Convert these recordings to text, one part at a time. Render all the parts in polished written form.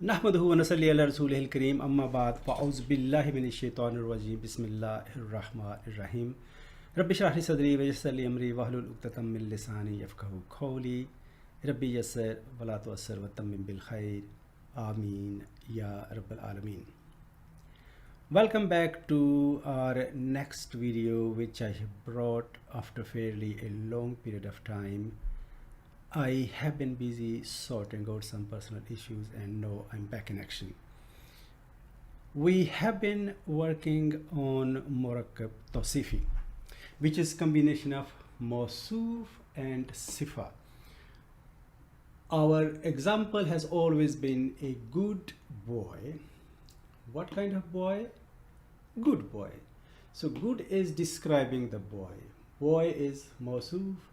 नहमदुहु व नसल्ली अला रसूलिहिल करीम अम्मा बाद फ़अऊज़ु बिल्लाहि मिनश शैतानिर रजीम बिस्मिल्लाहिर रहमानिर रहीम रब्बि इश्रह ली सदरी व यस्सिर ली अमरी वहलुल उक़दतम मिन लिसानी यफ़क़हू क़ौली रब्बि यस्सिर व ला तुअस्सिर व तम्मिम बिल खैर आमीन या रब्बल आलमीन. Welcome back to our next video, which I have brought after fairly a long period of time. I have been busy sorting out some personal issues and now I'm back in action. We have been working on Murakkab Tawsifi, which is combination of Mawsuf and Sifa. Our example has always been a good boy. What kind of boy? Good boy. So good is describing the boy. Boy is Mawsuf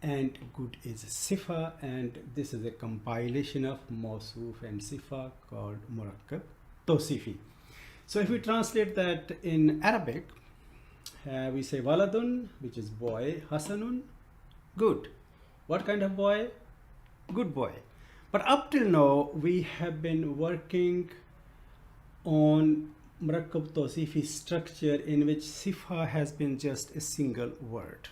and good is Sifa, and this is a compilation of Mawsuf and Sifa called Murakkab Tawsifi. So if we translate that in Arabic, we say Waladun, which is boy, Hasanun, good. What kind of boy? Good boy. But up till now, we have been working on Murakkab Tawsifi structure in which Sifa has been just a single word.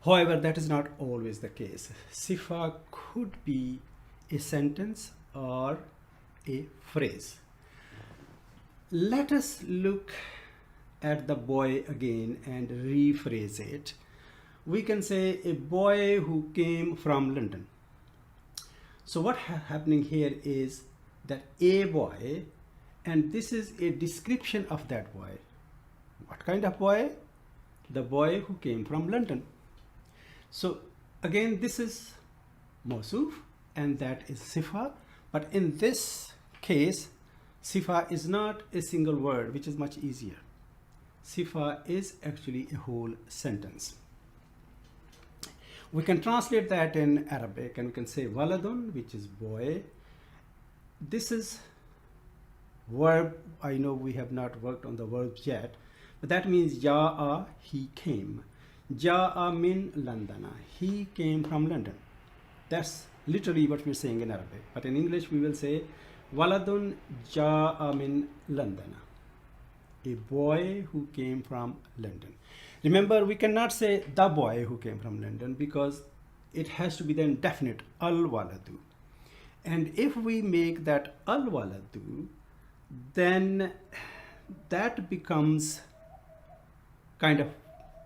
However, that is not always the case. Sifa could be a sentence or a phrase. Let us look at the boy again and rephrase it. We can say a boy who came from London. So what happening here is that a boy, and this is a description of that boy. What kind of boy? The boy who came from London. So again, this is Mawsuf and that is Sifa, but in this case Sifa is not a single word, which is much easier. Sifa is actually a whole sentence. We can translate that in Arabic and we can say Waladun, which is boy. This is verb. I know we have not worked on the verbs yet, but that means Ja'a, he came. Ja'a min Londana, he came from London. That's literally what we're saying in Arabic, but in English we will say Waladun Ja'a min Londana, a boy who came from London. Remember, we cannot say the boy who came from London because it has to be the indefinite al-waladu. And if we make that al-waladu, then that becomes kind of,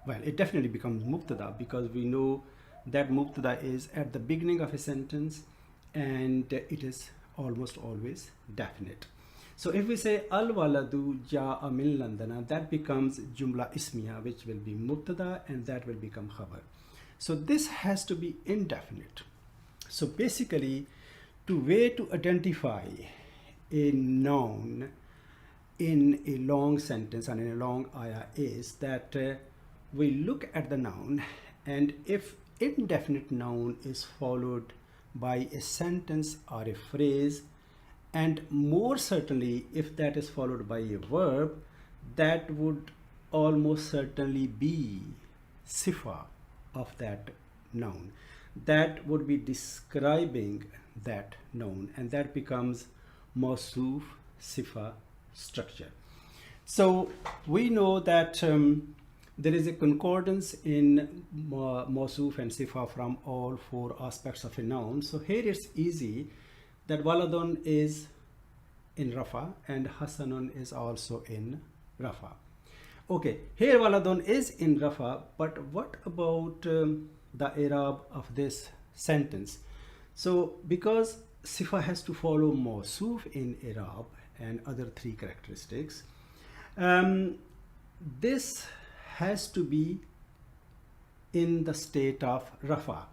well, it definitely becomes mubtada because we know that mubtada is at the beginning of a sentence and it is almost always definite. So if we say al-waladu ja'a min Londana, that becomes jumla ismiya, which will be mubtada and that will become khabar. So this has to be indefinite. So basically, the way to identify a noun in a long sentence and in a long ayah is that we look at the noun, and if indefinite noun is followed by a sentence or a phrase, and more certainly if that is followed by a verb, that would almost certainly be Sifa of that noun. That would be describing that noun, and that becomes Mawsuf Sifa structure. So we know that there is a concordance in Mawsuf and Sifa from all four aspects of a noun. So here it's easy that Waladun is in Rafa and Hasanun is also in Rafa. Okay, here Waladun is in Rafa, but what about the I'rab of this sentence? So because Sifa has to follow Mawsuf in I'rab and other three characteristics, this has to be in the state of Rafa.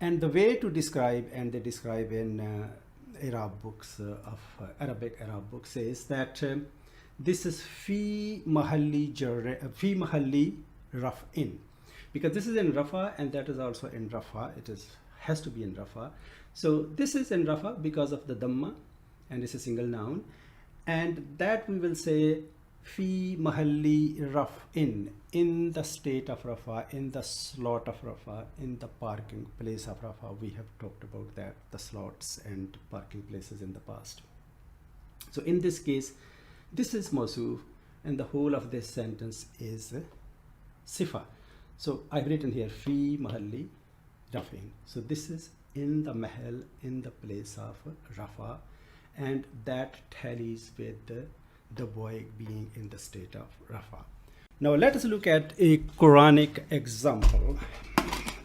And the way to describe, and they describe in Arab books of Arabic Arab books, is that this is fi mahalli raf'in, because this is in Rafa and that is also in Rafa. It has to be in Rafa. So this is in Rafa because of the Dhamma and it's a single noun, and that we will say fi mahalli raf'in, in the state of Rafa, in the slot of Rafa, in the parking place of Rafa. We have talked about that, the slots and parking places in the past. So in this case, this is Mawsuf and the whole of this sentence is Sifa. So I've written here fi mahalli raf'in. So this is in the mahal, in the place of Rafa, and that tallies with the boy being in the state of Rafa. Now let us look at a Quranic example.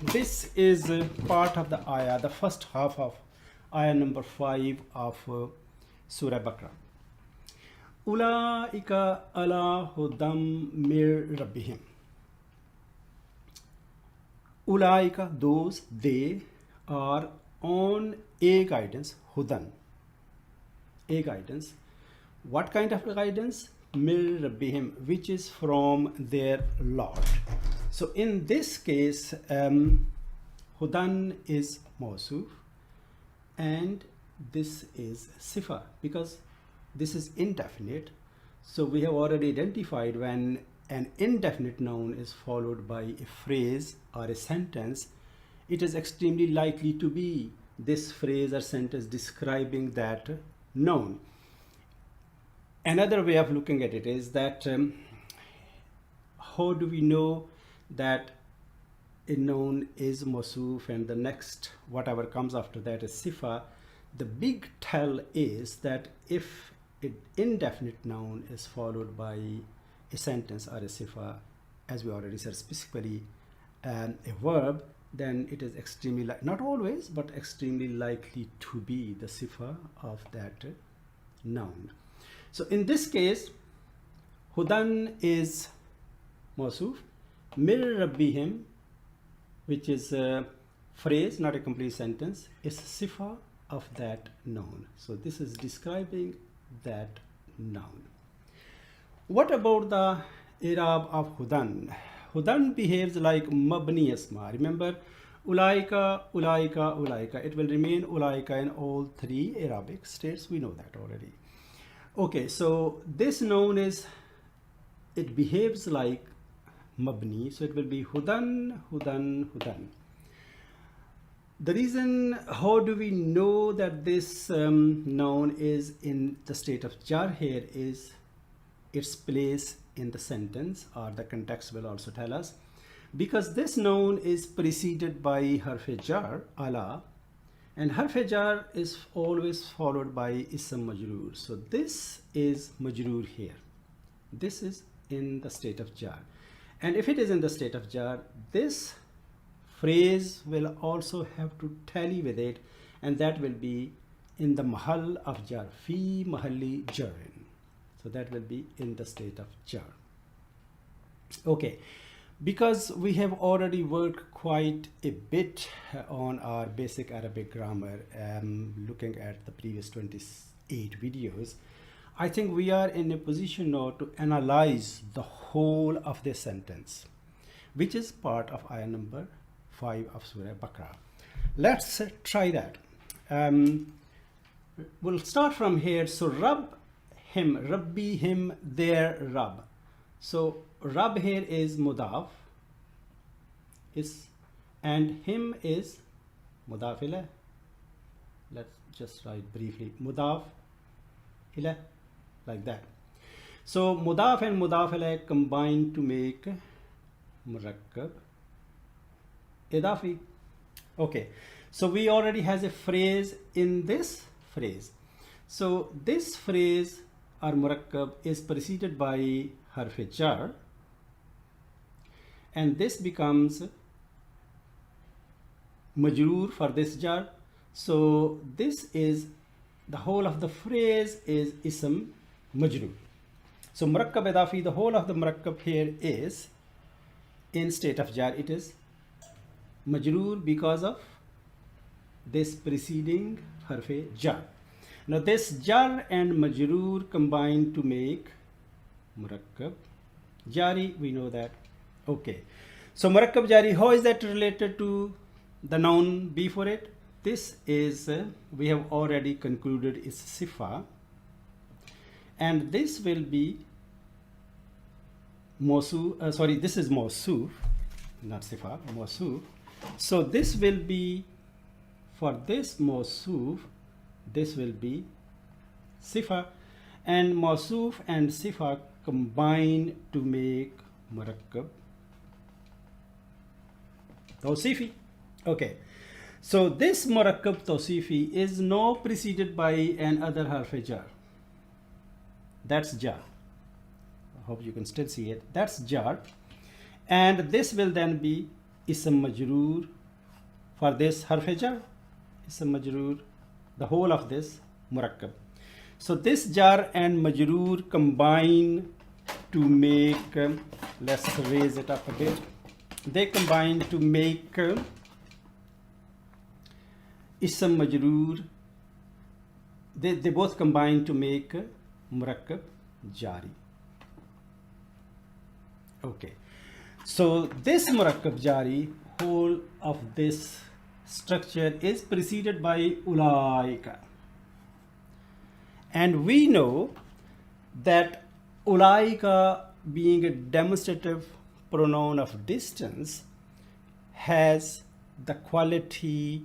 This is part of the ayah, the first half of ayah number 5 of Surah Baqarah. Ulaika ala hudam mir rabbihim. Ulaika, those, they are on a guidance, hudan, a guidance. What kind of guidance? Mir rabbihim, which is from their Lord. So in this case, hudan is Mawsuf and this is Sifa, because this is indefinite. So we have already identified when an indefinite noun is followed by a phrase or a sentence, it is extremely likely to be this phrase or sentence describing that noun. Another way of looking at it is that how do we know that a noun is Mawsuf and the next whatever comes after that is Sifa? The big tell is that if an indefinite noun is followed by a sentence or a Sifa, as we already said, specifically a verb, then it is extremely, not always, but extremely likely to be the Sifa of that noun. So in this case, Hudan is Mawsuf, Mir Rabbihim, which is a phrase, not a complete sentence, is Sifa of that noun. So this is describing that noun. What about the i'rab of Hudan? Hudan behaves like mabni asma. Remember, ulaika, ulaika, ulaika. It will remain ulaika in all three Arabic states. We know that already. Okay, so this noun is, it behaves like mabni. So it will be Hudan, Hudan, Hudan. The reason, how do we know that this noun is in the state of jar here is its place in the sentence, or the context will also tell us, because this noun is preceded by harf jar, ala, and harf jar is always followed by ism majroor. So this is majroor here. This is in the state of jar. And if it is in the state of jar, this phrase will also have to tally with it, and that will be in the mahal of jar, fi mahalli jarin. So that will be in the state of jar. Okay, because we have already worked quite a bit on our basic Arabic grammar, looking at the previous 28 videos, I think we are in a position now to analyze the whole of this sentence, which is part of ayah number 5 of Surah Baqarah. Let's try that. We'll start from here. So Rabb, him, Rabbi, him, their Rabb. So Rabb here is mudaf, and him is mudaf ilayh. Let's just write briefly mudaf ilayh, like that. So mudaf and mudaf ilayh combine to make murakkab idafi. Okay, so we already has a phrase in this phrase. So this phrase or murakkab is preceded by harf jar, and this becomes majroor for this jar. So this is the whole of the phrase is ism majroor. So murakkab idafi, the whole of the murakkab here is in state of jar. It is majroor because of this preceding harf jar. Now this jar and majroor combine to make murakkab jari. We know that. Okay, so murakkab jari, how is that related to the noun before it? This is we have already concluded is sifa, and this will be this is mawsuf, not sifa, mawsuf. So this will be, for this mawsuf, this will be sifa, and mawsuf and sifa combine to make murakkab tawsifi. Okay, so this murakkab tawsifi is now preceded by another harf jar. That's jar. I hope you can still see it. That's jar, and this will then be ism majroor for this harf jar. Ism majroor, the whole of this murakkab. So this jar and majroor combine to make, let's raise it up a bit. They combine to make ism majroor. They both combine to make murakkab jari. Okay, so this murakkab jari, whole of this structure is preceded by ulaika, and we know that ulaika, being a demonstrative pronoun of distance, has the quality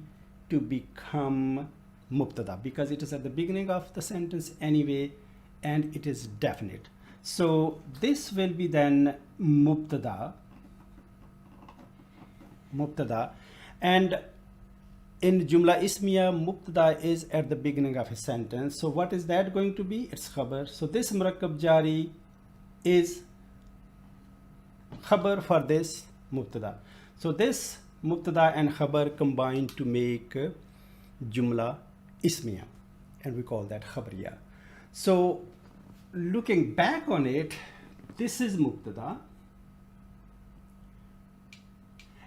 to become mubtada because it is at the beginning of the sentence anyway, and it is definite. So this will be then mubtada, and in jumla ismiya, mubtada is at the beginning of a sentence. So what is that going to be? It's khabar. So this murakkab jari is khabar for this mubtada. So this mubtada and khabar combine to make jumla ismiya, and we call that khabariya. So looking back on it, this is mubtada,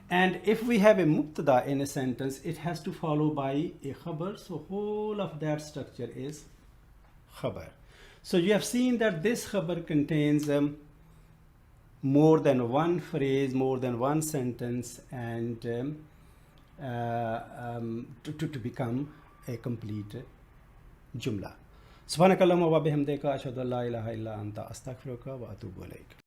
and if we have a mubtada in a sentence, it has to follow by a khabar. So whole of that structure is khabar. So you have seen that this khabar contains more than one phrase, more than one sentence, and to become a complete jumla. Subhanakallahumma wa bihamdika ashhadu an la ilaha illa anta astaghfiruka wa atubu ilaik.